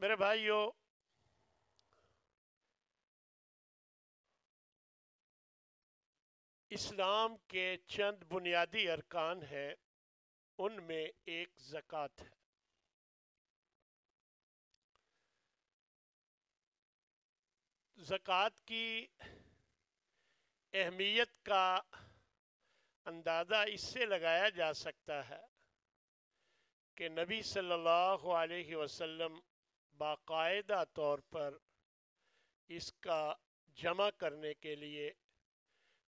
میرے بھائیو، اسلام کے چند بنیادی ارکان ہیں، ان میں ایک زکوٰۃ ہے۔ زکوٰۃ کی اہمیت کا اندازہ اس سے لگایا جا سکتا ہے کہ نبی صلی اللہ علیہ وسلم باقاعدہ طور پر اس کا جمع کرنے کے لیے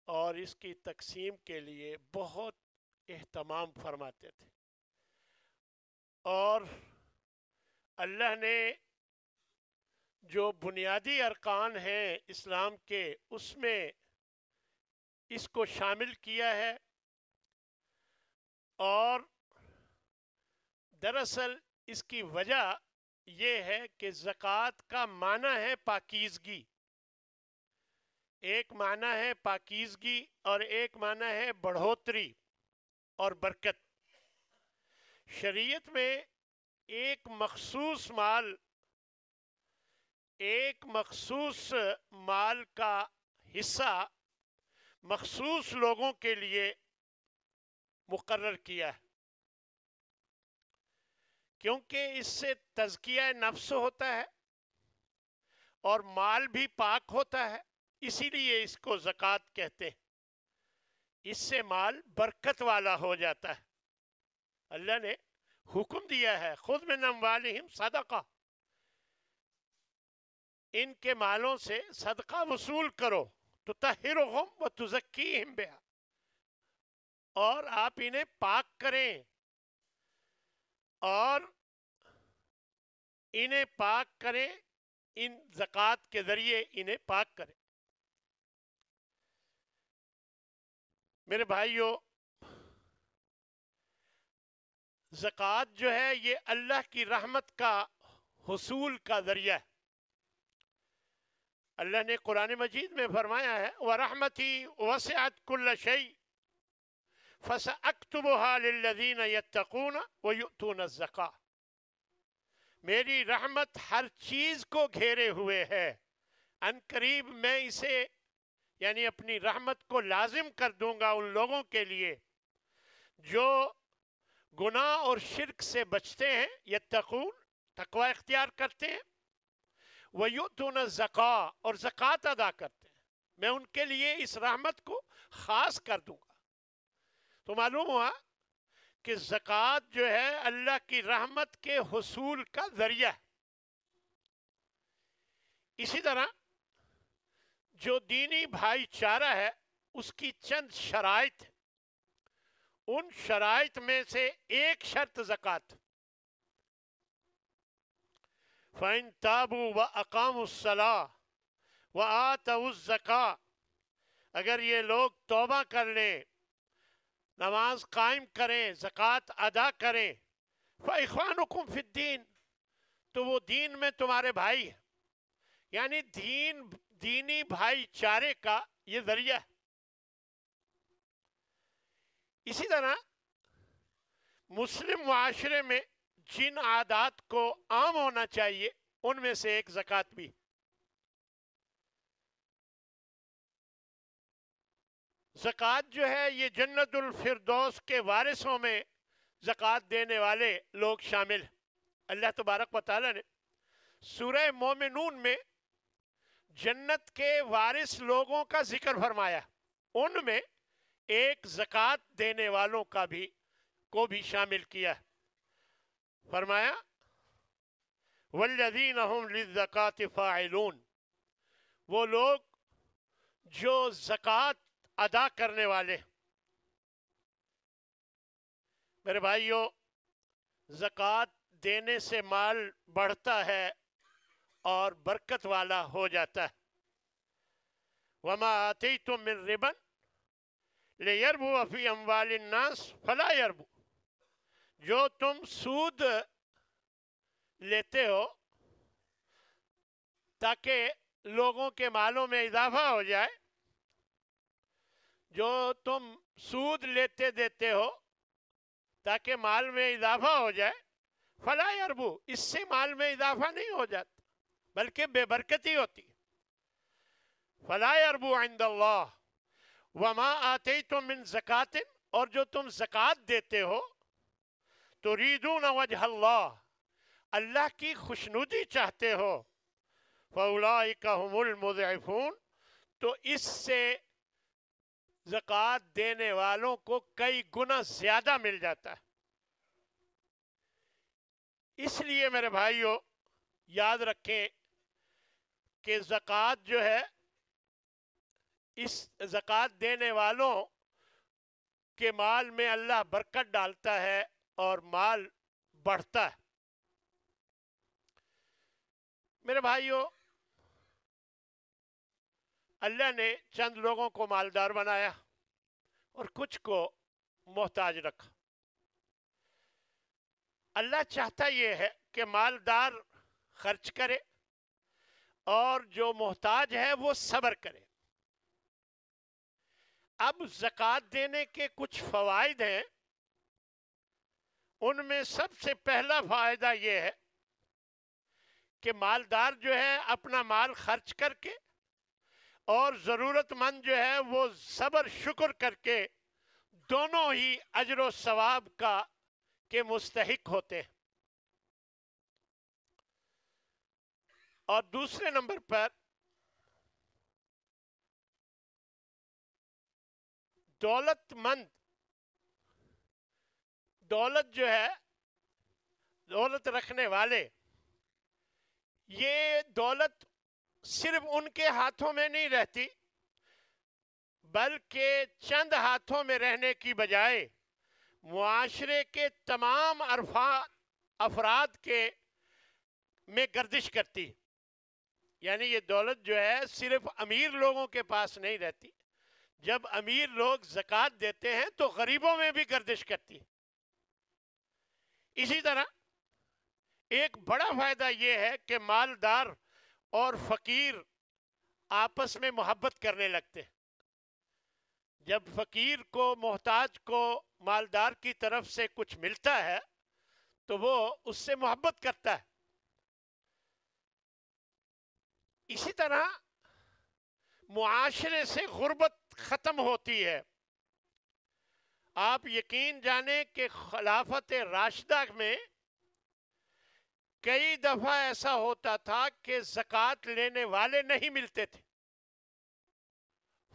اور اس کی تقسیم کے لیے بہت اہتمام فرماتے تھے، اور اللہ نے جو بنیادی ارکان ہیں اسلام کے، اس میں اس کو شامل کیا ہے۔ اور دراصل اس کی وجہ یہ ہے کہ زکوٰۃ کا معنی ہے پاکیزگی، ایک معنی ہے پاکیزگی اور ایک معنی ہے بڑھوتری اور برکت۔ شریعت میں ایک مخصوص مال کا حصہ مخصوص لوگوں کے لیے مقرر کیا ہے، کیونکہ اس سے تزکیہ نفس ہوتا ہے اور مال بھی پاک ہوتا ہے، اسی لیے اس کو زکوٰۃ کہتے ہیں۔ اس سے مال برکت والا ہو جاتا ہے۔ اللہ نے حکم دیا ہے، خذ من اموالہم صدقہ، ان کے مالوں سے صدقہ وصول کرو، تطہرہم وتزکیہم بہا، اور آپ انہیں پاک کریں، اور انہیں پاک کریں، ان زکوٰۃ کے ذریعے انہیں پاک کریں۔ میرے بھائیو، زکوٰۃ جو ہے یہ اللہ کی رحمت کا حصول کا ذریعہ ہے۔ اللہ نے قرآن مجید میں فرمایا ہے، وَرَحْمَتِي وَسِعَتْ كُلَّ شَيْءٍ فَسَأَكْتُبُهَا لِلَّذِينَ يَتَّقُونَ وَيُؤْتُونَ الزَّكَاةَ، میری رحمت ہر چیز کو گھیرے ہوئے ہے، ان قریب میں اسے یعنی اپنی رحمت کو لازم کر دوں گا ان لوگوں کے لیے جو گناہ اور شرک سے بچتے ہیں، یتقون، تقوی اختیار کرتے ہیں، وَيُؤْتُونَ الزَّكَاةَ، اور زکوٰۃ ادا کرتے ہیں، میں ان کے لیے اس رحمت کو خاص کر دوں گا۔ تو معلوم ہوا کہ زکوٰۃ جو ہے اللہ کی رحمت کے حصول کا ذریعہ ہے۔ اسی طرح جو دینی بھائی چارہ ہے اس کی چند شرائط ہیں، ان شرائط میں سے ایک شرط زکوٰۃ۔ فَإِن تَابُوا وَأَقَامُوا الصَّلَاةَ وَآتَوُا الزَّكَاةَ، اگر یہ لوگ توبہ کر لیں، نماز قائم کریں، زکوٰۃ ادا کریں، فَإِخْوَانُكُمْ فِي الدِّينِ، تو وہ دین میں تمہارے بھائی ہیں، یعنی دینی بھائی چارے کا یہ ذریعہ ہے۔ اسی طرح مسلم معاشرے میں جن عادات کو عام ہونا چاہیے ان میں سے ایک زکوٰۃ بھی۔ زکوٰۃ جو ہے یہ جنت الفردوس کے وارثوں میں زکوٰۃ دینے والے لوگ شامل ہیں۔ اللہ تبارک و تعالیٰ نے سورہ مومنون میں جنت کے وارث لوگوں کا ذکر فرمایا، ان میں ایک زکوٰۃ دینے والوں کو بھی شامل کیا ہے۔ فرمایا والذین هم للزکاۃ فاعلون، وہ لوگ جو زکوٰۃ ادا کرنے والے۔ میرے بھائیو، زکوٰۃ دینے سے مال بڑھتا ہے اور برکت والا ہو جاتا ہے۔ وما آتیتم من ربا لیربو فی اموال الناس فلا یربو، جو تم سود لیتے ہو تاکہ لوگوں کے مالوں میں اضافہ ہو جائے، جو تم سود لیتے دیتے ہو تاکہ مال میں اضافہ ہو جائے، فلا یربو، اس سے مال میں اضافہ نہیں ہو جاتا بلکہ بے برکتی ہوتی. فلا یربو عند اللہ وما آتیتم من زکات، اور جو تم زکوٰۃ دیتے ہو تریدون وجہ اللہ، اللہ کی خوشنودی چاہتے ہو، فاولئک هم المضعفون، تو اس سے زکوٰۃ دینے والوں کو کئی گنا زیادہ مل جاتا ہے. اس لیے میرے بھائیوں یاد رکھیں کہ زکوٰۃ جو ہے، اس زکوٰۃ دینے والوں کے مال میں اللہ برکت ڈالتا ہے اور مال بڑھتا ہے. میرے بھائیوں اللہ نے چند لوگوں کو مالدار بنایا اور کچھ کو محتاج رکھا. اللہ چاہتا یہ ہے کہ مالدار خرچ کرے اور جو محتاج ہے وہ صبر کرے. اب زکوٰۃ دینے کے کچھ فوائد ہیں، ان میں سب سے پہلا فائدہ یہ ہے کہ مالدار جو ہے اپنا مال خرچ کر کے اور ضرورت مند جو ہے وہ صبر شکر کر کے دونوں ہی اجر و ثواب کا کے مستحق ہوتے ہیں. اور دوسرے نمبر پر دولت مند، دولت جو ہے، دولت رکھنے والے، یہ دولت صرف ان کے ہاتھوں میں نہیں رہتی بلکہ چند ہاتھوں میں رہنے کی بجائے معاشرے کے تمام افراد کے میں گردش کرتی. یعنی یہ دولت جو ہے صرف امیر لوگوں کے پاس نہیں رہتی، جب امیر لوگ زکوٰۃ دیتے ہیں تو غریبوں میں بھی گردش کرتی. اسی طرح ایک بڑا فائدہ یہ ہے کہ مالدار اور فقیر آپس میں محبت کرنے لگتے. جب فقیر کو، محتاج کو مالدار کی طرف سے کچھ ملتا ہے تو وہ اس سے محبت کرتا ہے. اسی طرح معاشرے سے غربت ختم ہوتی ہے. آپ یقین جانیں کہ خلافت راشدہ میں کئی دفعہ ایسا ہوتا تھا کہ زکوٰۃ لینے والے نہیں ملتے تھے،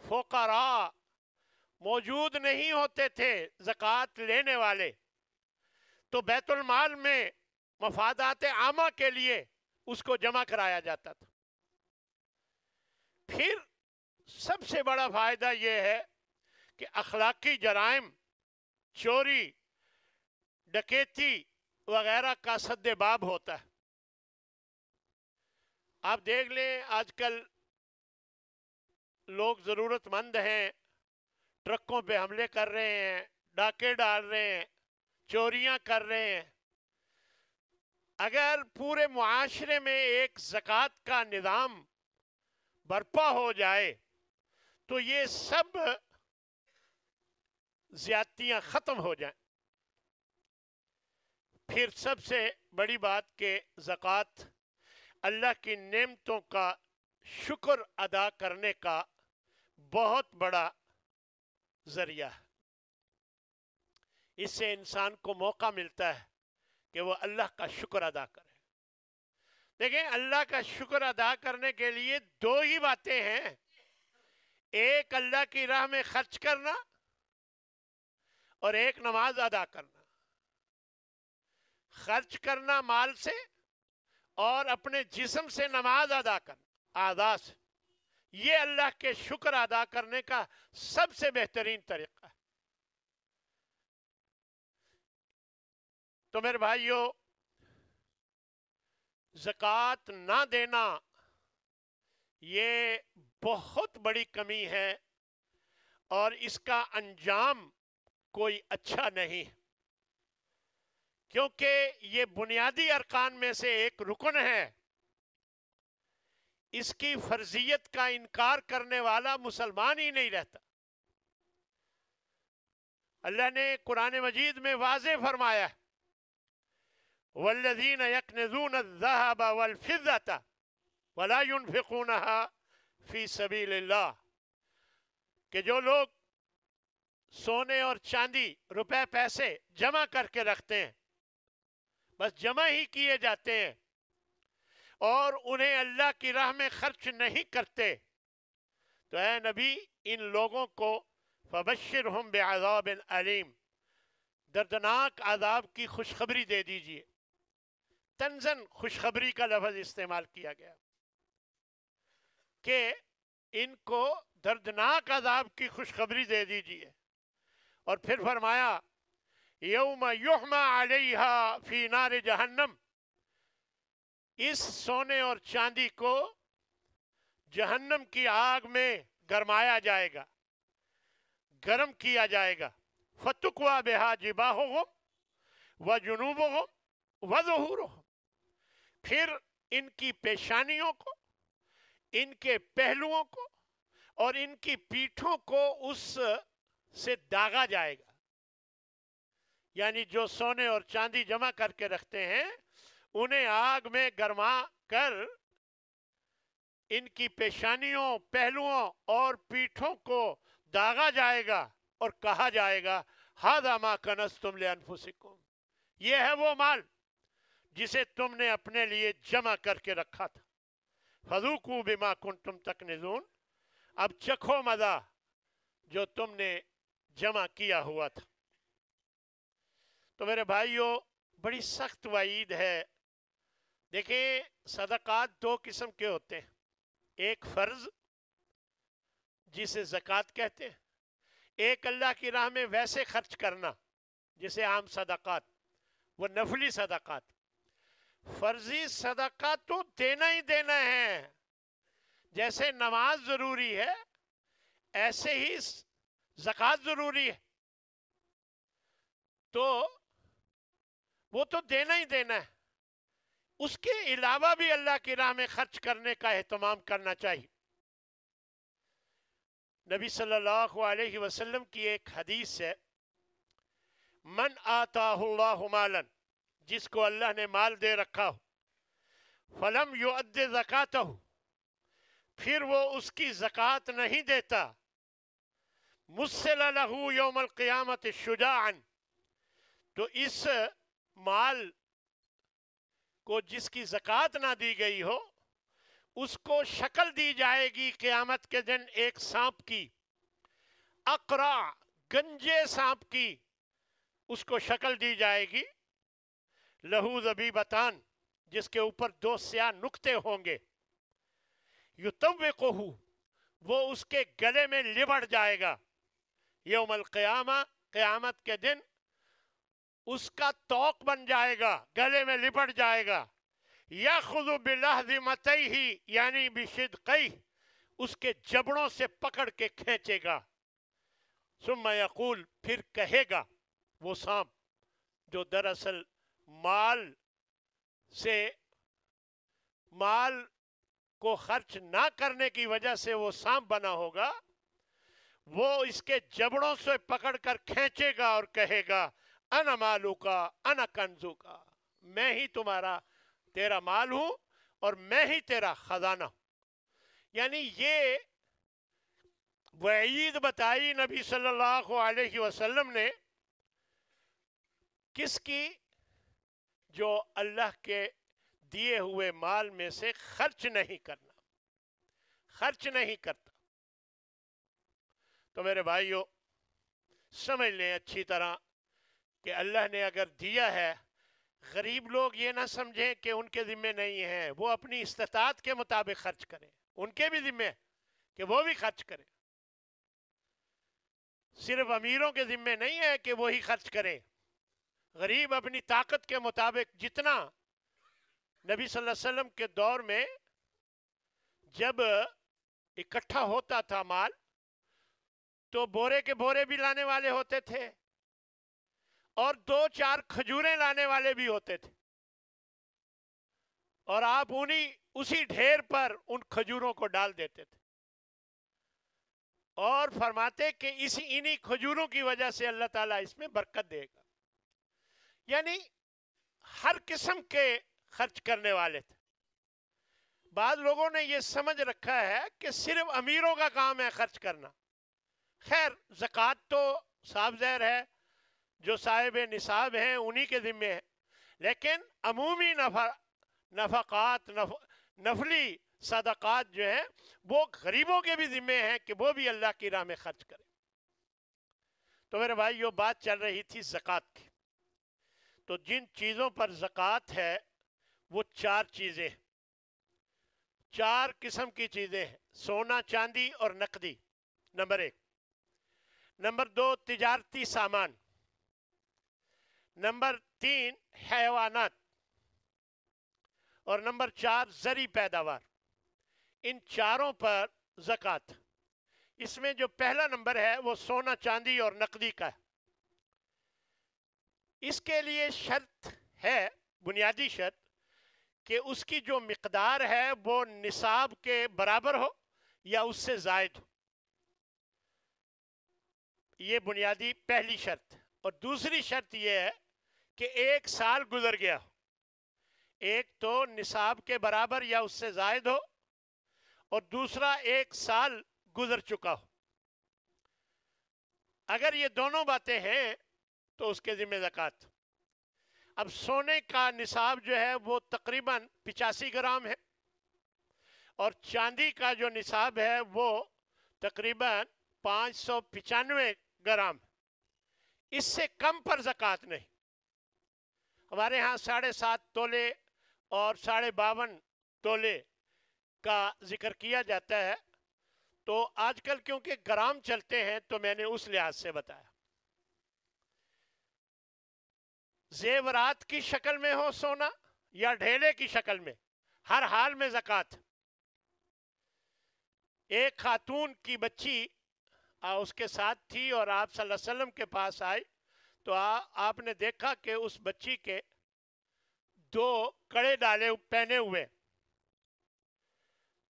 فقراء موجود نہیں ہوتے تھے زکوٰۃ لینے والے، تو بیت المال میں مفادات عامہ کے لیے اس کو جمع کرایا جاتا تھا. پھر سب سے بڑا فائدہ یہ ہے کہ اخلاقی جرائم، چوری، ڈکیتی وغیرہ کا سد باب ہوتا ہے. آپ دیکھ لیں آج کل لوگ ضرورت مند ہیں، ٹرکوں پہ حملے کر رہے ہیں، ڈاکے ڈال رہے ہیں، چوریاں کر رہے ہیں. اگر پورے معاشرے میں ایک زکوٰۃ کا نظام برپا ہو جائے تو یہ سب زیادتیاں ختم ہو جائیں. پھر سب سے بڑی بات کہ زکوٰۃ اللہ کی نعمتوں کا شکر ادا کرنے کا بہت بڑا ذریعہ ہے. اس سے انسان کو موقع ملتا ہے کہ وہ اللہ کا شکر ادا کرے. دیکھیں اللہ کا شکر ادا کرنے کے لیے دو ہی باتیں ہیں، ایک اللہ کی راہ میں خرچ کرنا اور ایک نماز ادا کرنا. خرچ کرنا مال سے اور اپنے جسم سے نماز ادا کرنا اعضاء سے، یہ اللہ کے شکر ادا کرنے کا سب سے بہترین طریقہ ہے. تو میرے بھائیو، زکوٰۃ نہ دینا یہ بہت بڑی کمی ہے اور اس کا انجام کوئی اچھا نہیں، کیونکہ یہ بنیادی ارکان میں سے ایک رکن ہے. اس کی فرضیت کا انکار کرنے والا مسلمان ہی نہیں رہتا. اللہ نے قرآن مجید میں واضح فرمایا، والذین یکنزون الذهب والفضة ولا ينفقونها فی سبیل اللہ، کہ جو لوگ سونے اور چاندی، روپے پیسے جمع کر کے رکھتے ہیں، بس جمع ہی کیے جاتے ہیں، اور انہیں اللہ کی راہ میں خرچ نہیں کرتے، تو اے نبی ان لوگوں کو فبشرہم بعذاب علیم، دردناک عذاب کی خوشخبری دے دیجئے۔ تنزن خوشخبری کا لفظ استعمال کیا گیا کہ ان کو دردناک عذاب کی خوشخبری دے دیجئے، اور پھر فرمایا یوم یحمى علیہا فی نار جہنم، اس سونے اور چاندی کو جہنم کی آگ میں گرمایا جائے گا، گرم کیا جائے گا، فتقوی بہا جباہہم وجنوبہم وظہورہم، پھر ان کی پیشانیوں کو، ان کے پہلوؤں کو اور ان کی پیٹھوں کو اس سے داغا جائے گا، یعنی جو سونے اور چاندی جمع کر کے رکھتے ہیں انہیں آگ میں گرما کر ان کی پیشانیوں، پہلوؤں اور پیٹھوں کو داغا جائے گا اور کہا جائے گا ھذا ما کنزتم لانفسکم، یہ ہے وہ مال جسے تم نے اپنے لیے جمع کر کے رکھا تھا، فذوقوا بما کنتم تکنزون، اب چکھو مزہ جو تم نے جمع کیا ہوا تھا۔ تو میرے بھائیوں بڑی سخت وعید ہے۔ دیکھیں صدقات دو قسم کے ہوتے ہیں، ایک فرض جسے زکوٰۃ کہتے ہیں، ایک اللہ کی راہ میں ویسے خرچ کرنا جسے عام صدقات، وہ نفلی صدقات۔ فرضی صدقات تو دینا ہی دینا ہے، جیسے نماز ضروری ہے ایسے ہی زکوٰۃ ضروری ہے، تو وہ تو دینا ہی دینا ہے، اس کے علاوہ بھی اللہ کی راہ میں خرچ کرنے کا اہتمام کرنا چاہیے۔ نبی صلی اللہ علیہ وسلم کی ایک حدیث ہے، من آتاہ اللہ مالا، جس کو اللہ نے مال دے رکھا ہو، فلم یؤد زکاتہ، پھر وہ اس کی زکوٰۃ نہیں دیتا، مثل لہ یوم القیامت شجاعا، تو اس مال کو جس کی زکوٰۃ نہ دی گئی ہو اس کو شکل دی جائے گی قیامت کے دن ایک سانپ کی، اقرع، گنجے سانپ کی اس کو شکل دی جائے گی، لہو ذبیبتان، جس کے اوپر دو سیاہ نقطے ہوں گے، یطوقہ، وہ اس کے گلے میں لبڑ جائے گا، یوم القیامہ، قیامت کے دن اس کا توق بن جائے گا، گلے میں لپٹ جائے گا، یاخذ بلحظمتیہ، یعنی بشدقیہ، اس کے جبڑوں سے پکڑ کے کھینچے گا، ثم یقول، پھر کہے گا وہ سانپ جو دراصل مال کو خرچ نہ کرنے کی وجہ سے وہ سانپ بنا ہوگا، وہ اس کے جبڑوں سے پکڑ کر کھینچے گا اور کہے گا انا مالو کا انا کنزو کا، میں ہی تیرا مال ہوں اور میں ہی تیرا خزانہ ہوں۔ یعنی یہ وعید بتائی نبی صلی اللہ علیہ وسلم نے کس کی؟ جو اللہ کے دیے ہوئے مال میں سے خرچ نہیں کرنا، خرچ نہیں کرتا۔ تو میرے بھائیوں سمجھ لیں اچھی طرح کہ اللہ نے اگر دیا ہے، غریب لوگ یہ نہ سمجھیں کہ ان کے ذمے نہیں ہے، وہ اپنی استطاعت کے مطابق خرچ کریں، ان کے بھی ذمے ہے کہ وہ بھی خرچ کریں، صرف امیروں کے ذمے نہیں ہے کہ وہی خرچ کریں، غریب اپنی طاقت کے مطابق جتنا۔ نبی صلی اللہ علیہ وسلم کے دور میں جب اکٹھا ہوتا تھا مال تو بورے کے بورے بھی لانے والے ہوتے تھے اور 2-4 کھجوریں لانے والے بھی ہوتے تھے، اور آپ اسی ڈھیر پر ان کھجوروں کو ڈال دیتے تھے اور فرماتے کہ انہی کھجوروں کی وجہ سے اللہ تعالیٰ اس میں برکت دے گا۔ یعنی ہر قسم کے خرچ کرنے والے تھے. بعض لوگوں نے یہ سمجھ رکھا ہے کہ صرف امیروں کا کام ہے خرچ کرنا. خیر زکوٰۃ تو صاف ظاہر ہے جو صاحب نصاب ہیں انہی کے ذمے ہے، لیکن عمومی نفقات نفلی صدقات جو ہیں وہ غریبوں کے بھی ذمے ہیں کہ وہ بھی اللہ کی راہ میں خرچ کریں. تو میرے بھائی یہ بات چل رہی تھی زکوٰۃ کی. تو جن چیزوں پر زکوٰۃ ہے وہ 4 چیزیں، 4 قسم کی چیزیں ہیں: سونا، چاندی اور نقدی، نمبر 1. نمبر 2 تجارتی سامان، نمبر 3 حیوانات، اور نمبر 4 زرعی پیداوار. ان چاروں پر زکوٰۃ. اس میں جو پہلا نمبر ہے وہ سونا، چاندی اور نقدی کا ہے. اس کے لیے شرط ہے، بنیادی شرط، کہ اس کی جو مقدار ہے وہ نصاب کے برابر ہو یا اس سے زائد ہو. یہ بنیادی پہلی شرط. اور دوسری شرط یہ ہے کہ 1 سال گزر گیا ہو. ایک تو نصاب کے برابر یا اس سے زائد ہو، اور دوسرا 1 سال گزر چکا ہو. اگر یہ دونوں باتیں ہیں تو اس کے ذمہ زکوٰۃ. اب سونے کا نصاب جو ہے وہ تقریباً 85 گرام ہے، اور چاندی کا جو نصاب ہے وہ تقریباً 595 گرام. اس سے کم پر زکوٰۃ نہیں. ہمارے ہاں 7.5 تولے اور 52.5 تولے کا ذکر کیا جاتا ہے. تو آج کل کیونکہ گرام چلتے ہیں تو میں نے اس لحاظ سے بتایا. زیورات کی شکل میں ہو سونا یا ڈھیلے کی شکل میں، ہر حال میں زکوٰۃ. ایک خاتون کی بچی اس کے ساتھ تھی اور آپ صلی اللہ علیہ وسلم کے پاس آئی تو آپ نے دیکھا کہ اس بچی کے 2 کڑے ڈالے پہنے ہوئے.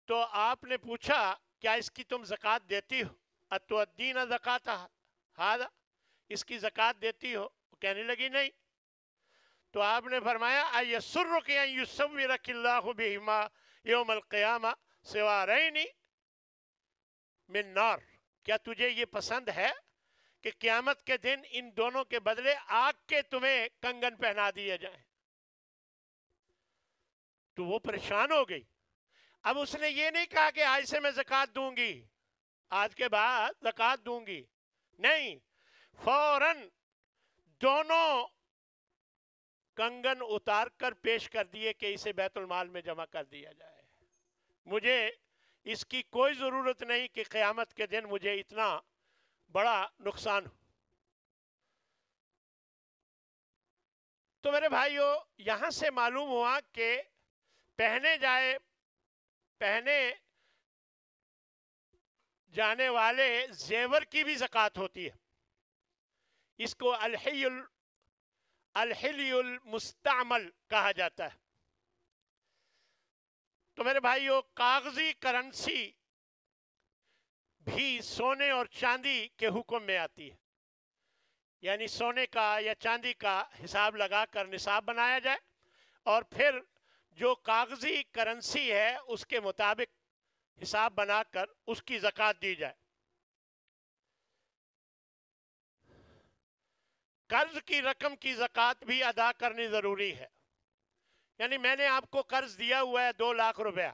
تو آپ نے پوچھا کیا اس کی تم زکوٰۃ دیتی ہو؟ اتؤدین زکوٰۃ ھذا، اس کی زکوٰۃ دیتی ہو؟ وہ کہنے لگی نہیں. تو آپ نے فرمایا ایسرک ان یصورک اللہ بہما یوم القیامہ سوارین من نار، کیا تجھے یہ پسند ہے کہ قیامت کے دن ان دونوں کے بدلے آگ کے تمہیں کنگن پہنا دیے جائیں؟ تو وہ پریشان ہو گئی. اب اس نے یہ نہیں کہا کہ آج سے میں زکوٰۃ دوں گی، آج کے بعد زکوٰۃ دوں گی، نہیں، فوراً دونوں کنگن اتار کر پیش کر دیے کہ اسے بیت المال میں جمع کر دیا جائے. مجھے اس کی کوئی ضرورت نہیں کہ قیامت کے دن مجھے اتنا بڑا نقصان ہو. تو میرے بھائیو یہاں سے معلوم ہوا کہ پہنے جانے والے زیور کی بھی زکوٰۃ ہوتی ہے. اس کو الحلی المستعمل کہا جاتا ہے. تو میرے بھائیو کاغذی کرنسی بھی سونے اور چاندی کے حکم میں آتی ہے. یعنی سونے کا یا چاندی کا حساب لگا کر نصاب بنایا جائے اور پھر جو کاغذی کرنسی ہے اس کے مطابق حساب بنا کر اس کی زکوٰۃ دی جائے. قرض کی رقم کی زکوٰۃ بھی ادا کرنی ضروری ہے. یعنی میں نے آپ کو قرض دیا ہوا ہے 2 لاکھ روپیہ،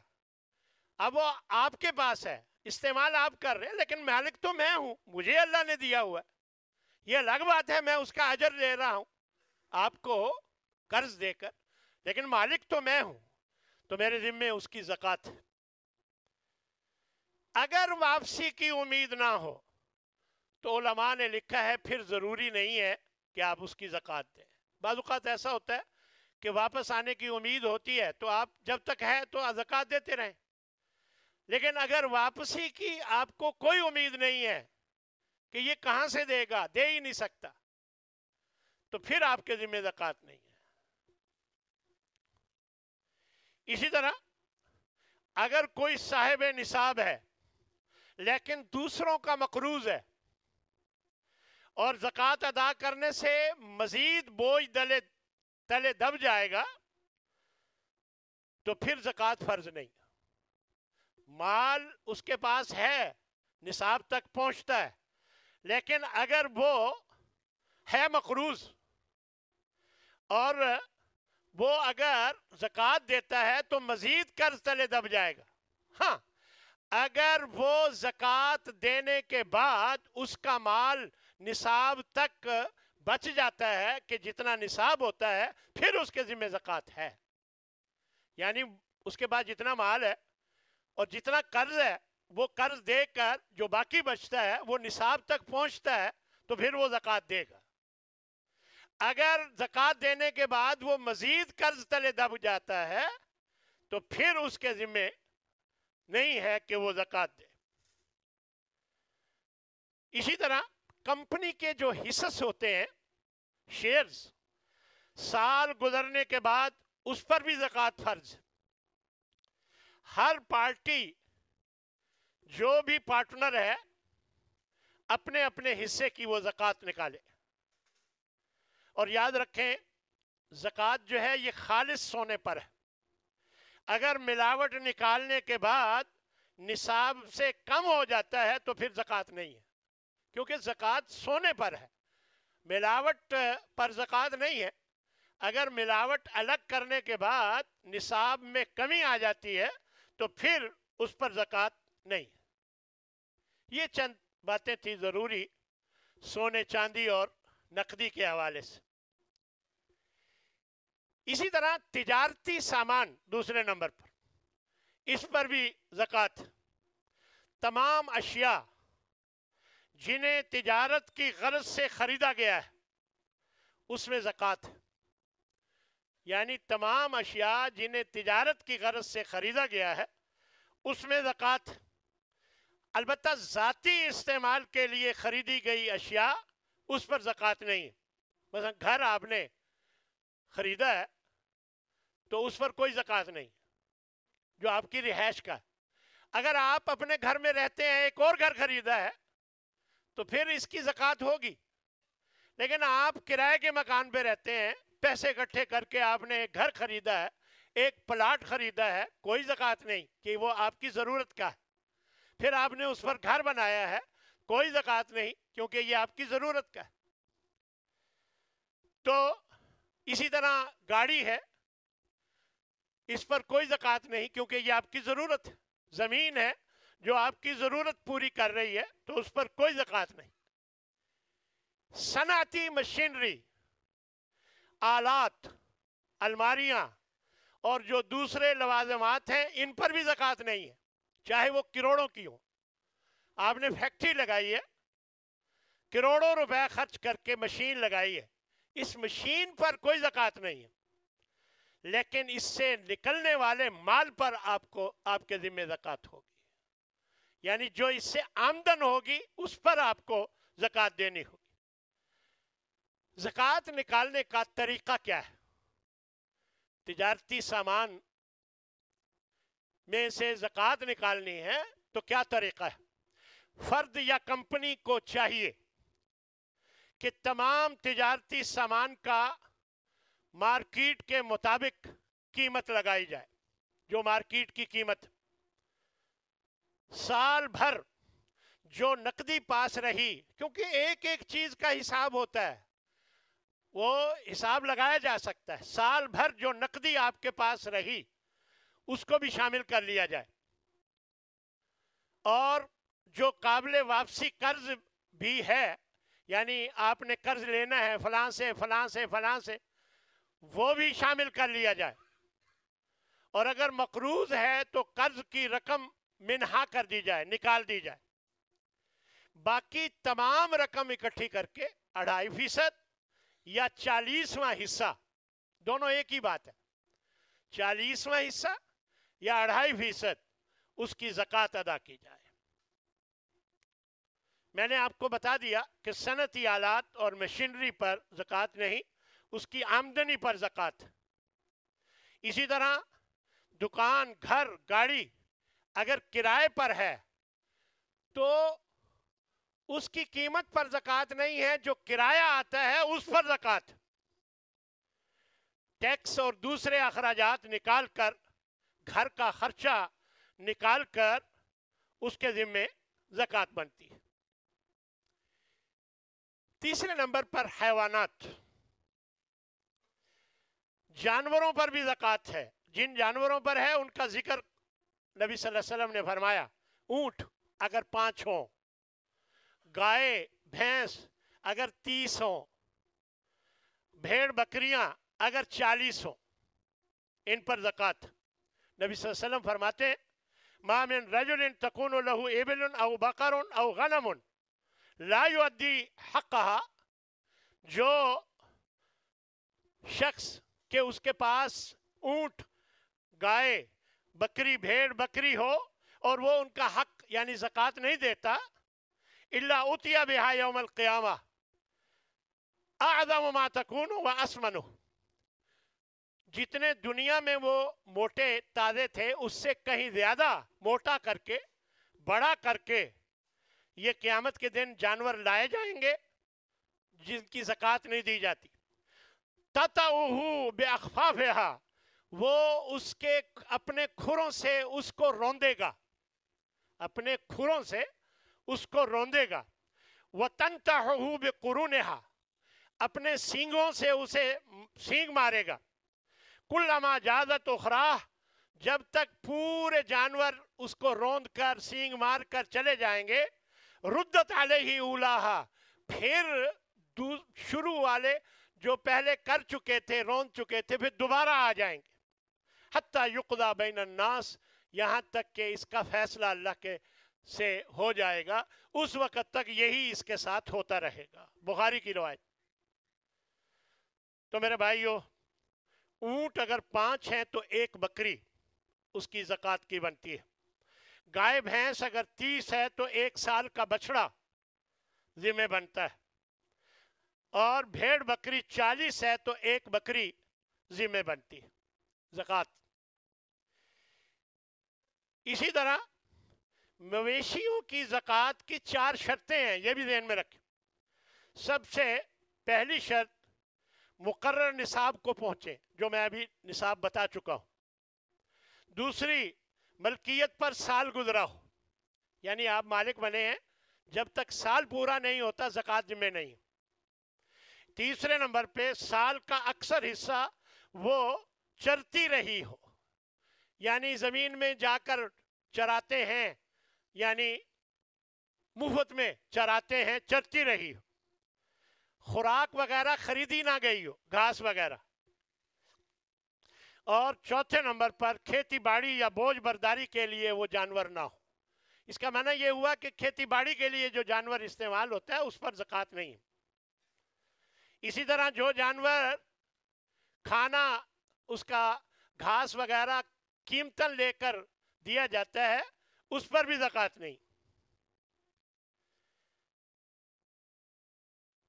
اب وہ آپ کے پاس ہے، استعمال آپ کر رہے ہیں، لیکن مالک تو میں ہوں، مجھے اللہ نے دیا ہوا ہے. یہ الگ بات ہے میں اس کا اجر لے رہا ہوں آپ کو قرض دے کر، لیکن مالک تو میں ہوں، تو میرے ذمے اس کی زکوٰۃ ہے. اگر واپسی کی امید نہ ہو تو علماء نے لکھا ہے پھر ضروری نہیں ہے کہ آپ اس کی زکوٰۃ دیں. بعض اوقات ایسا ہوتا ہے کہ واپس آنے کی امید ہوتی ہے تو آپ جب تک ہے تو زکوٰۃ دیتے رہیں، لیکن اگر واپسی کی آپ کو کوئی امید نہیں ہے کہ یہ کہاں سے دے گا، دے ہی نہیں سکتا، تو پھر آپ کے ذمہ زکوٰۃ نہیں ہے. اسی طرح اگر کوئی صاحب نصاب ہے لیکن دوسروں کا مقروض ہے اور زکوٰۃ ادا کرنے سے مزید بوجھ تلے دب جائے گا تو پھر زکوٰۃ فرض نہیں. مال اس کے پاس ہے، نصاب تک پہنچتا ہے، لیکن اگر وہ ہے مقروض اور وہ اگر زکوٰۃ دیتا ہے تو مزید قرض تلے دب جائے گا. ہاں، اگر وہ زکوٰۃ دینے کے بعد اس کا مال نصاب تک بچ جاتا ہے کہ جتنا نصاب ہوتا ہے، پھر اس کے ذمہ زکوٰۃ ہے. یعنی اس کے بعد جتنا مال ہے اور جتنا قرض ہے، وہ قرض دے کر جو باقی بچتا ہے وہ نصاب تک پہنچتا ہے تو پھر وہ زکوٰۃ دے گا. اگر زکوٰۃ دینے کے بعد وہ مزید قرض تلے دب جاتا ہے تو پھر اس کے ذمہ نہیں ہے کہ وہ زکوٰۃ دے. اسی طرح کمپنی کے جو حصص ہوتے ہیں، شیئرز، سال گزرنے کے بعد اس پر بھی زکوٰۃ فرض. ہر پارٹی، جو بھی پارٹنر ہے، اپنے اپنے حصے کی وہ زکوٰۃ نکالے. اور یاد رکھیں زکوٰۃ جو ہے یہ خالص سونے پر ہے. اگر ملاوٹ نکالنے کے بعد نصاب سے کم ہو جاتا ہے تو پھر زکوٰۃ نہیں ہے، کیونکہ زکوٰۃ سونے پر ہے، ملاوٹ پر زکوٰۃ نہیں ہے. اگر ملاوٹ الگ کرنے کے بعد نصاب میں کمی آ جاتی ہے تو پھر اس پر زکوٰۃ نہیں. یہ چند باتیں تھی ضروری سونے چاندی اور نقدی کے حوالے سے. اسی طرح تجارتی سامان دوسرے نمبر پر، اس پر بھی زکوٰۃ. تمام اشیاء جنہیں تجارت کی غرض سے خریدا گیا ہے اس میں زکوٰۃ. یعنی تمام اشیاء جنہیں تجارت کی غرض سے خریدا گیا ہے اس میں زکوٰۃ. البتہ ذاتی استعمال کے لیے خریدی گئی اشیاء اس پر زکوٰۃ نہیں ہے. مثلا گھر آپ نے خریدا ہے تو اس پر کوئی زکوٰۃ نہیں جو آپ کی رہائش کا ہے. اگر آپ اپنے گھر میں رہتے ہیں، ایک اور گھر خریدا ہے تو پھر اس کی زکوٰۃ ہوگی. لیکن آپ کرائے کے مکان پہ رہتے ہیں، پیسے اکٹھے کر کے آپ نے ایک گھر خریدا ہے، ایک پلاٹ خریدا ہے، کوئی زکوٰۃ نہیں کہ وہ آپ کی ضرورت کا ہے. پھر آپ نے اس پر گھر بنایا ہے، کوئی زکوٰۃ نہیں کیونکہ یہ آپ کی ضرورت کا ہے. تو اسی طرح گاڑی ہے، اس پر کوئی زکوٰۃ نہیں کیونکہ یہ آپ کی ضرورت ہے. زمین ہے جو آپ کی ضرورت پوری کر رہی ہے تو اس پر کوئی زکوٰۃ نہیں. صنعتی مشینری، آلات، الماریاں اور جو دوسرے لوازمات ہیں ان پر بھی زکوٰۃ نہیں ہے، چاہے وہ کروڑوں کی ہوں. آپ نے فیکٹری لگائی ہے، کروڑوں روپے خرچ کر کے مشین لگائی ہے، اس مشین پر کوئی زکوٰۃ نہیں ہے، لیکن اس سے نکلنے والے مال پر آپ کے ذمہ زکوٰۃ ہوگی. یعنی جو اس سے آمدن ہوگی اس پر آپ کو زکوٰۃ دینی ہوگی. زکوٰۃ نکالنے کا طریقہ کیا ہے؟ تجارتی سامان میں سے زکوٰۃ نکالنی ہے تو کیا طریقہ ہے؟ فرد یا کمپنی کو چاہیے کہ تمام تجارتی سامان کا مارکیٹ کے مطابق قیمت لگائی جائے. جو مارکیٹ کی قیمت سال بھر جو نقدی پاس رہی، کیونکہ ایک ایک چیز کا حساب ہوتا ہے، وہ حساب لگایا جا سکتا ہے. سال بھر جو نقدی آپ کے پاس رہی اس کو بھی شامل کر لیا جائے، اور جو قابل واپسی قرض بھی ہے، یعنی آپ نے قرض لینا ہے فلاں سے فلاں سے فلاں سے، وہ بھی شامل کر لیا جائے. اور اگر مقروض ہے تو قرض کی رقم منہا کر دی جائے، نکال دی جائے. باقی تمام رقم اکٹھی کر کے 2.5% یا 40واں حصہ، دونوں ایک ہی بات ہے، 40واں حصہ یا 2.5% اس کی زکوٰۃ ادا کی جائے. میں نے آپ کو بتا دیا کہ صنعتی آلات اور مشینری پر زکوٰۃ نہیں، اس کی آمدنی پر زکوٰۃ. اسی طرح دکان، گھر، گاڑی اگر کرائے پر ہے تو اس کی قیمت پر زکوٰۃ نہیں ہے، جو کرایہ آتا ہے اس پر زکوٰۃ. ٹیکس اور دوسرے اخراجات نکال کر، گھر کا خرچہ نکال کر اس کے ذمے زکوٰۃ بنتی ہے۔ تیسرے نمبر پر حیوانات، جانوروں پر بھی زکوٰۃ ہے۔ جن جانوروں پر ہے ان کا ذکر نبی صلی اللہ علیہ وسلم نے فرمایا، اونٹ اگر 5 ہوں، گائے بھینس اگر 30 ہوں، بھیڑ بکریاں اگر 40 ہوں، ان پر زکوٰۃ۔ نبی صلی اللہ علیہ وسلم فرماتے ہیں، ما من رجل تکون له ابل او بقر او غنم لا یؤدی حقها، جو شخص کہ اس کے پاس اونٹ، گائے، بکری، بھیڑ بکری ہو اور وہ ان کا حق یعنی زکوٰۃ نہیں دیتا، الا اتی بها یوم القیامہ اعظم ما تکون واسمن، جتنے دنیا میں وہ موٹے تازے تھے اس سے کہیں زیادہ موٹا کر کے، بڑا کر کے یہ قیامت کے دن جانور لائے جائیں گے جن کی زکوٰۃ نہیں دی جاتی۔ تَتَعُهُ بِأَخْفَافِهَا، وہ اس کے اپنے کھروں سے اس کو روندے گا، اپنے کھروں سے اس کو روندے گا۔ وَتَنْتَحُهُ بِقُرُونِهَا، اپنے سینگوں سے اسے سینگ مارے گا۔ کُلَّمَا جَازَتْ أُخْرَاهُ، جب تک پورے جانور اس کو روند کر سینگ مار کر چلے جائیں گے، رُدَّتْ عَلَيْهِ أُولَاهَا، پھر شروع والے جو پہلے کر چکے تھے، روند چکے تھے، پھر دوبارہ آ جائیں گے۔ حتیٰ یقضیٰ بین الناس، یہاں تک کہ اس کا فیصلہ اللہ کے سے ہو جائے گا، اس وقت تک یہی اس کے ساتھ ہوتا رہے گا۔ بخاری کی روایت۔ تو میرے بھائیو، اونٹ اگر 5 ہیں تو 1 بکری اس کی زکوٰۃ کی بنتی ہے۔ گائے بھینس اگر 30 ہے تو 1 سال کا بچڑا ذمہ بنتا ہے، اور بھیڑ بکری 40 ہے تو 1 بکری ذمہ بنتی ہے زکوٰۃ۔ اسی طرح مویشیوں کی زکوٰۃ کی 4 شرطیں ہیں، یہ بھی ذہن میں رکھیں۔ سب سے پہلی شرط مقرر نصاب کو پہنچے، جو میں ابھی نصاب بتا چکا ہوں۔ دوسری، ملکیت پر سال گزرا ہو، یعنی آپ مالک بنے ہیں، جب تک سال پورا نہیں ہوتا زکوٰۃ ذمہ نہیں۔ تیسرے نمبر پہ سال کا اکثر حصہ وہ چرتی رہی ہو، یعنی زمین میں جا کر چراتے ہیں، یعنی مفت میں چراتے ہیں، چرتی رہی ہو، خوراک وغیرہ خریدی نہ گئی ہو، گھاس وغیرہ۔ اور چوتھے نمبر پر کھیتی باڑی یا بوجھ برداری کے لیے وہ جانور نہ ہو۔ اس کا معنی یہ ہوا کہ کھیتی باڑی کے لیے جو جانور استعمال ہوتا ہے اس پر زکوٰۃ نہیں ہے۔ اسی طرح جو جانور کھانا، اس کا گھاس وغیرہ قیمتاً لے کر دیا جاتا ہے، اس پر بھی زکوٰۃ نہیں۔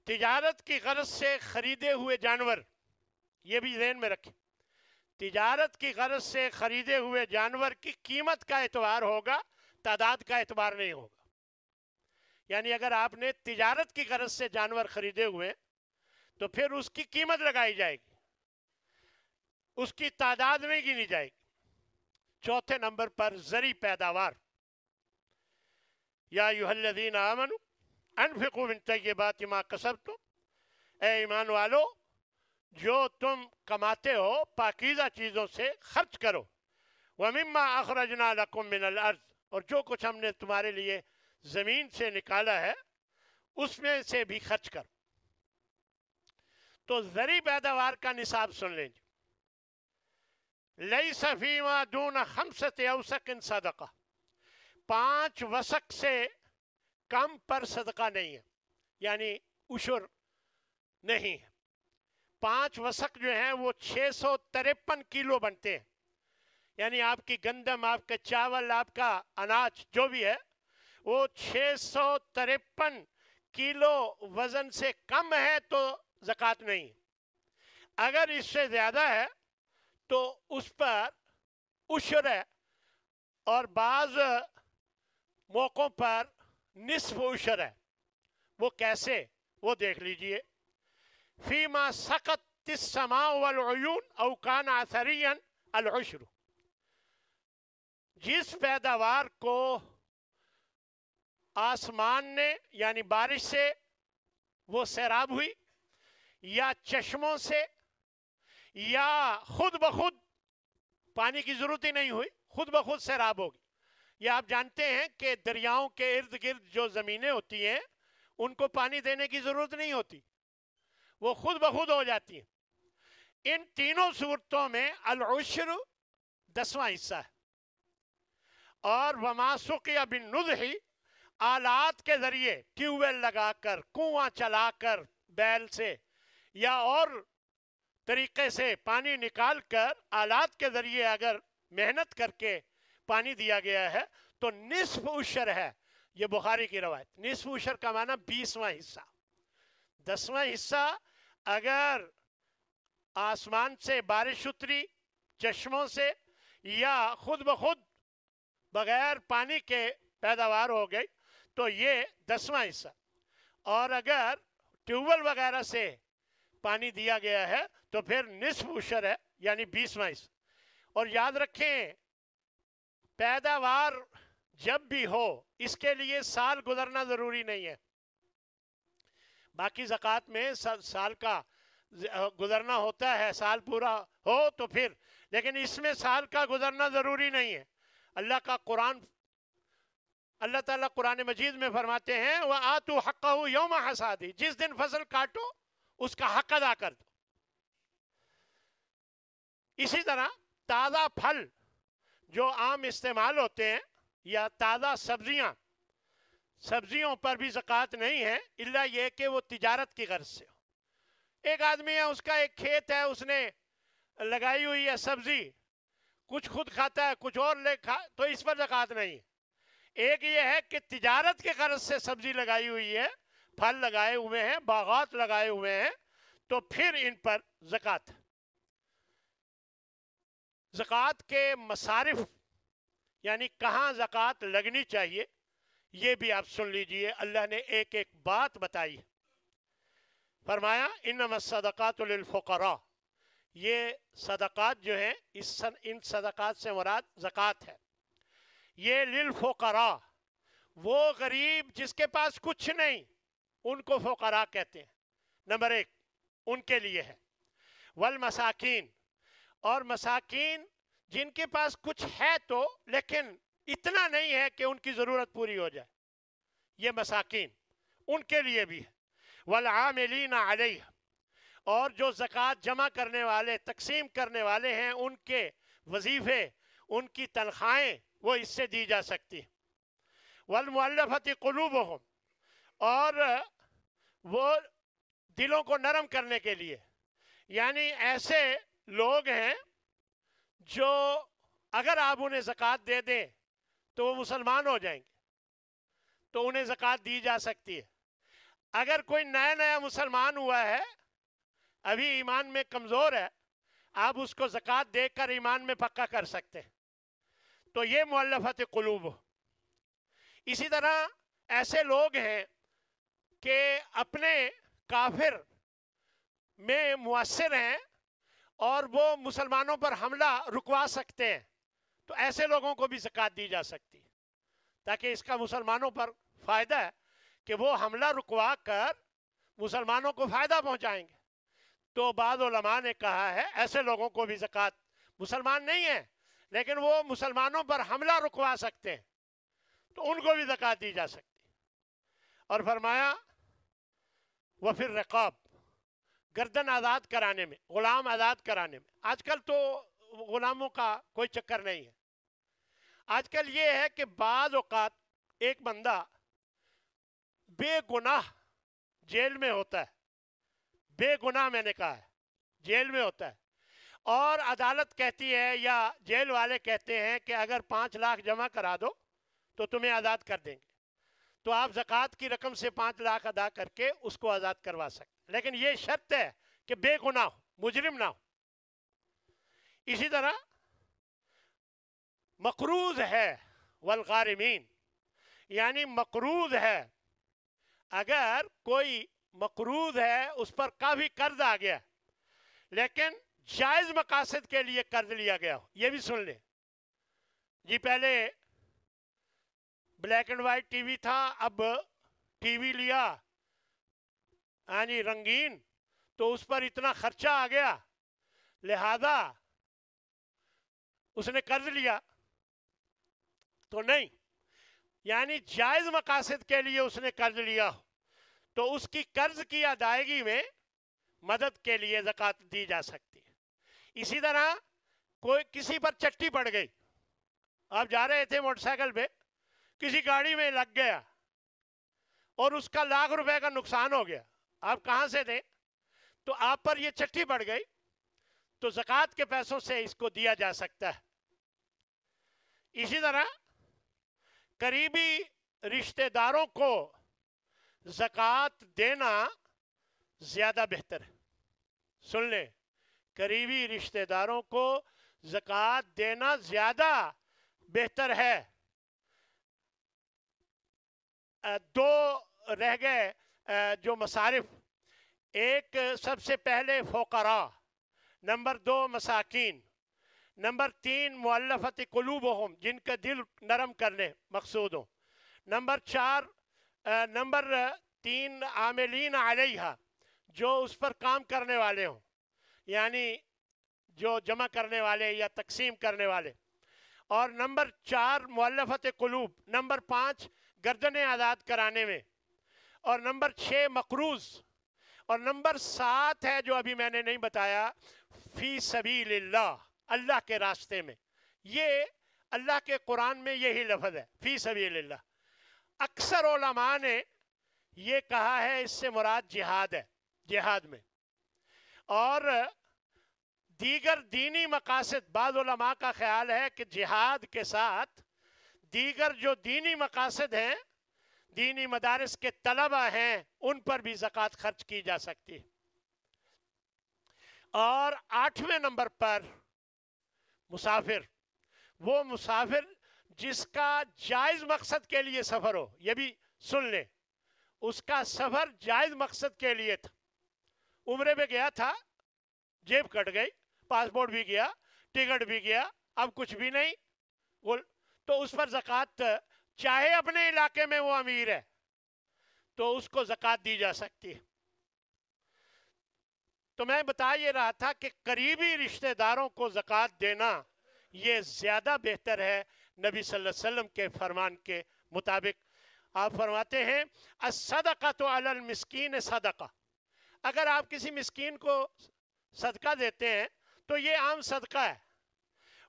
تجارت کی غرض سے خریدے ہوئے جانور، یہ بھی ذہن میں رکھیں، تجارت کی غرض سے خریدے ہوئے جانور کی قیمت کا اعتبار ہوگا، تعداد کا اعتبار نہیں ہوگا۔ یعنی اگر آپ نے تجارت کی غرض سے جانور خریدے ہوئے تو پھر اس کی قیمت لگائی جائے گی، اس کی تعداد نہیں گنی جائے گی۔ چوتھے نمبر پر زرعی پیداوار، یا ایھا الذین آمنوا انفقوا من طیبات ما کسبتم، اے ایمان والو جو تم کماتے ہو پاکیزہ چیزوں سے خرچ کرو، ومما اخرجنا لکم من الارض، اور جو کچھ ہم نے تمہارے لیے زمین سے نکالا ہے اس میں سے بھی خرچ کرو۔ تو زرعی پیداوار کا نصاب سن لیں جی۔ لیس فیما دون 5 اوسق صدقہ، 5 وسق سے کم پر صدقہ نہیں ہے، یعنی عشر نہیں ہے۔ 5 وسق جو ہیں وہ 653 کلو بنتے ہیں، یعنی آپ کی گندم، آپ کا چاول، آپ کا اناج جو بھی ہے وہ 653 کلو وزن سے کم ہے تو زکوٰۃ نہیں۔ اگر اس سے زیادہ ہے تو اس پر عشر ہے، اور بعض موقعوں پر نصف عشر ہے۔ وہ کیسے، وہ دیکھ لیجئے۔ فیما سقط السماء والعیون او کان اثریا العشر، جس پیداوار کو آسمان نے یعنی بارش سے وہ سیراب ہوئی، یا چشموں سے، یا خود بخود پانی کی ضرورت ہی نہیں ہوئی، خود بخود سیراب ہوگی. یہ آپ جانتے ہیں کہ دریاؤں کے ارد گرد جو زمینیں ہوتی ہیں ان کو پانی دینے کی ضرورت نہیں ہوتی، وہ خود بخود ہو جاتی ہیں. ان تینوں صورتوں میں العشر 10واں حصہ ہے. اور وما سقی بالنضح، آلات کے ذریعے ٹیوب ویل لگا کر، کنواں چلا کر بیل سے یا اور طریقے سے پانی نکال کر آلات کے ذریعے اگر محنت کر کے پانی دیا گیا ہے تو نصف عشر ہے. یہ بخاری کی روایت. نصف عشر کا معنی 20واں حصہ. 10واں حصہ اگر آسمان سے بارش اتری، چشموں سے، یا خود بخود بغیر پانی کے پیداوار ہو گئی تو یہ 10واں حصہ. اور اگر ٹیوب ویل وغیرہ سے پانی دیا گیا ہے تو پھر نصف عشر ہے یعنی 20واں حصہ. اور یاد رکھیں پیداوار جب بھی ہو اس کے لیے سال گزرنا ضروری نہیں ہے. باقی زکوٰۃ میں سال کا گزرنا ہوتا ہے، سال پورا ہو تو پھر، لیکن اس میں سال کا گزرنا ضروری نہیں ہے. اللہ تعالیٰ قرآن مجید میں فرماتے ہیں وَآتُوا حَقَّهُ يَوْمَ حَصَادِهِ، جس دن فصل کاٹو اس کا حق ادا کر دو. اسی طرح تازہ پھل جو عام استعمال ہوتے ہیں یا تازہ سبزیوں پر بھی زکوٰۃ نہیں ہے الا یہ کہ وہ تجارت کی غرض سے ہو. ایک آدمی ہے، اس کا ایک کھیت ہے، اس نے لگائی ہوئی ہے سبزی، کچھ خود کھاتا ہے کچھ اور تو اس پر زکوٰۃ نہیں. ایک یہ ہے کہ تجارت کے غرض سے سبزی لگائی ہوئی ہے، پھل لگائے ہوئے ہیں، باغات لگائے ہوئے ہیں، تو پھر ان پر زکوٰۃ. زکوٰۃ کے مصارف یعنی کہاں زکوٰۃ لگنی چاہیے یہ بھی آپ سن لیجئے. اللہ نے ایک ایک بات بتائی. فرمایا انما الصدقات للفقراء، یہ صدقات جو ہیں ان صدقات سے مراد زکوٰۃ ہے. یہ للفقراء، وہ غریب جس کے پاس کچھ نہیں ان کو فقراء کہتے ہیں. نمبر 1 ان کے لیے ہے. والمساکین، اور مساکین جن کے پاس کچھ ہے تو لیکن اتنا نہیں ہے کہ ان کی ضرورت پوری ہو جائے، یہ مساکین ان کے لیے بھی ہے. والعاملین علیہ، اور جو زکوٰۃ جمع کرنے والے تقسیم کرنے والے ہیں ان کے وظیفے، ان کی تنخواہیں وہ اس سے دی جا سکتی ہیں. والمؤلفۃ قلوبہم، اور وہ دلوں کو نرم کرنے کے لیے، یعنی ایسے لوگ ہیں جو اگر آپ انہیں زکوٰۃ دے دیں تو وہ مسلمان ہو جائیں گے تو انہیں زکوٰۃ دی جا سکتی ہے. اگر کوئی نیا مسلمان ہوا ہے، ابھی ایمان میں کمزور ہے، آپ اس کو زکوٰۃ دے کر ایمان میں پکا کر سکتے ہیں. تو یہ مؤلفۃ قلوب. اسی طرح ایسے لوگ ہیں کہ اپنے کافر میں مؤثر ہیں اور وہ مسلمانوں پر حملہ رکوا سکتے ہیں، تو ایسے لوگوں کو بھی زکوٰۃ دی جا سکتی ہے تاکہ اس کا مسلمانوں پر فائدہ ہے کہ وہ حملہ رکوا کر مسلمانوں کو فائدہ پہنچائیں گے. تو بعض علماء نے کہا ہے ایسے لوگوں کو بھی زکوٰۃ، مسلمان نہیں ہیں لیکن وہ مسلمانوں پر حملہ رکوا سکتے ہیں تو ان کو بھی زکوٰۃ دی جا سکتی ہے. اور فرمایا وفی الرقاب، گردن آزاد کرانے میں، غلام آزاد کرانے میں. آج کل تو غلاموں کا کوئی چکر نہیں ہے. آج کل یہ ہے کہ بعض اوقات ایک بندہ بے گناہ جیل میں ہوتا ہے، بے گناہ میں نے کہا ہے جیل میں ہوتا ہے، اور عدالت کہتی ہے یا جیل والے کہتے ہیں کہ اگر 5 لاکھ جمع کرا دو تو تمہیں آزاد کر دیں گے. تو آپ زکوٰۃ کی رقم سے 5 لاکھ ادا کر کے اس کو آزاد کروا سکتے، لیکن یہ شرط ہے کہ بے گناہ ہو، مجرم نہ ہو. اسی طرح مقروض ہے والغارمین، یعنی مقروض ہے، اگر کوئی مقروض ہے اس پر کافی قرض آ گیا لیکن جائز مقاصد کے لیے قرض لیا گیا ہو، یہ بھی سن لیں جی۔ پہلے black and white T V تھا، اب ٹی وی لیا ہاں جی رنگین، تو اس پر اتنا خرچہ آ گیا، لہذا اس نے قرض لیا تو نہیں، یعنی جائز مقاصد کے لیے اس نے قرض لیا ہو تو اس کی قرض کی ادائیگی میں مدد کے لیے زکوٰۃ دی جا سکتی ہے۔ اسی طرح کوئی کسی پر چٹی پڑ گئی، آپ جا رہے تھے موٹر سائیکل پہ، کسی گاڑی میں لگ گیا اور اس کا لاکھ روپے کا نقصان ہو گیا، آپ کہاں سے دیں؟ تو آپ پر یہ چٹی پڑ گئی تو زکوٰۃ کے پیسوں سے اس کو دیا جا سکتا ہے۔ اسی طرح قریبی رشتہ داروں کو زکوٰۃ دینا زیادہ بہتر ہے۔ سن لیں، قریبی رشتہ داروں کو زکوٰۃ دینا زیادہ بہتر ہے۔ دو رہ گئے جو مصارف، ایک سب سے پہلے فقراء، نمبر 2 مساکین، نمبر 3 مؤلفت قلوبہم، جن کا دل نرم کرنے مقصود ہوں، نمبر 3 عاملین علیہا، جو اس پر کام کرنے والے ہوں، یعنی جو جمع کرنے والے یا تقسیم کرنے والے، اور نمبر 4 مؤلفت قلوب، نمبر 5 گردنیں آزاد کرانے میں، اور نمبر 6 مقروض، اور نمبر 7 ہے جو ابھی میں نے نہیں بتایا، فی سبیل اللہ، اللہ کے راستے میں۔ یہ اللہ کے قرآن میں یہی لفظ ہے، فی سبیل اللہ۔ اکثر علماء نے یہ کہا ہے اس سے مراد جہاد ہے، جہاد میں، اور دیگر دینی مقاصد، بعض علماء کا خیال ہے کہ جہاد کے ساتھ دیگر جو دینی مقاصد ہیں، دینی مدارس کے طلبہ ہیں، ان پر بھی زکوٰۃ خرچ کی جا سکتی ہے۔ اور 8ویں نمبر پر مسافر، وہ مسافر جس کا جائز مقصد کے لیے سفر ہو، یہ بھی سن لیں، اس کا سفر جائز مقصد کے لیے تھا، عمرے پہ گیا تھا، جیب کٹ گئی، پاسپورٹ بھی گیا، ٹکٹ بھی گیا، اب کچھ بھی نہیں، تو اس پر زکوٰۃ، چاہے اپنے علاقے میں وہ امیر ہے تو اس کو زکوٰۃ دی جا سکتی ہے۔ تو میں بتا یہ رہا تھا کہ قریبی رشتہ داروں کو زکوٰۃ دینا یہ زیادہ بہتر ہے نبی صلی اللہ علیہ وسلم کے فرمان کے مطابق۔ آپ فرماتے ہیں الصدقۃ علی المسکین صدقہ، اگر آپ کسی مسکین کو صدقہ دیتے ہیں تو یہ عام صدقہ ہے۔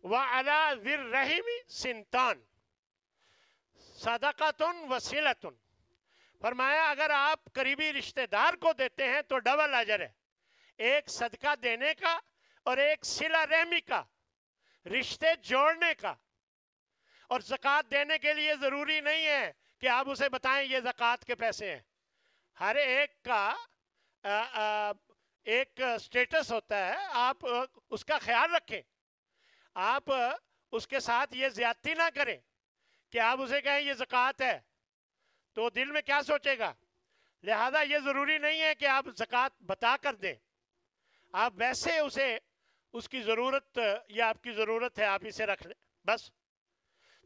وَعَلَى ذِي الرَّحِمِ سِنْتَانِ صدقۃ وصلۃ، فرمایا اگر آپ قریبی رشتہ دار کو دیتے ہیں تو ڈبل اجر ہے، ایک صدقہ دینے کا اور ایک صلہ رحمی کا، رشتے جوڑنے کا۔ اور زکوٰۃ دینے کے لیے ضروری نہیں ہے کہ آپ اسے بتائیں یہ زکوٰۃ کے پیسے ہیں، ہر ایک کا ایک سٹیٹس ہوتا ہے، آپ اس کا خیال رکھیں، آپ اس کے ساتھ یہ زیادتی نہ کریں کہ آپ اسے کہیں یہ زکوٰۃ ہے تو دل میں کیا سوچے گا۔ لہذا یہ ضروری نہیں ہے کہ آپ زکوٰۃ بتا کر دیں، آپ ویسے اسے اس کی ضرورت یا آپ کی ضرورت ہے آپ اسے رکھ لیں بس۔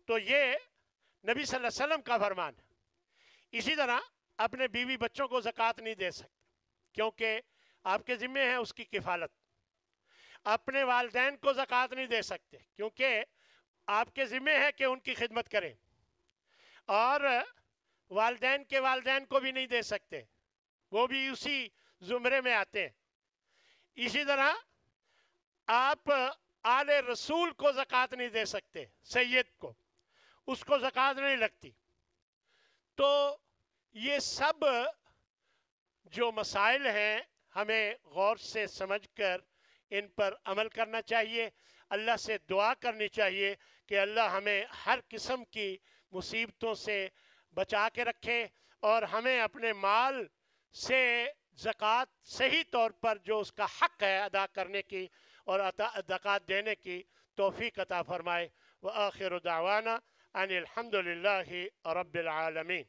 تو یہ نبی صلی اللہ علیہ وسلم کا فرمان ہے۔ اسی طرح اپنے بیوی بچوں کو زکوٰۃ نہیں دے سکتے کیونکہ آپ کے ذمے ہے اس کی کفالت۔ اپنے والدین کو زکوٰۃ نہیں دے سکتے کیونکہ آپ کے ذمے ہے کہ ان کی خدمت کریں، اور والدین کے والدین کو بھی نہیں دے سکتے، وہ بھی اسی زمرے میں آتے ہیں۔ اسی طرح آپ آل رسول کو زکوٰۃ نہیں دے سکتے، سید کو، اس کو زکوٰۃ نہیں لگتی۔ تو یہ سب جو مسائل ہیں ہمیں غور سے سمجھ کر ان پر عمل کرنا چاہیے، اللہ سے دعا کرنی چاہیے کہ اللہ ہمیں ہر قسم کی مصیبتوں سے بچا کے رکھے، اور ہمیں اپنے مال سے زکوٰۃ صحیح طور پر جو اس کا حق ہے ادا کرنے کی اور زکوٰۃ دینے کی توفیق عطا فرمائے۔ وآخر دعوانا ان الحمد للہ رب العالمین۔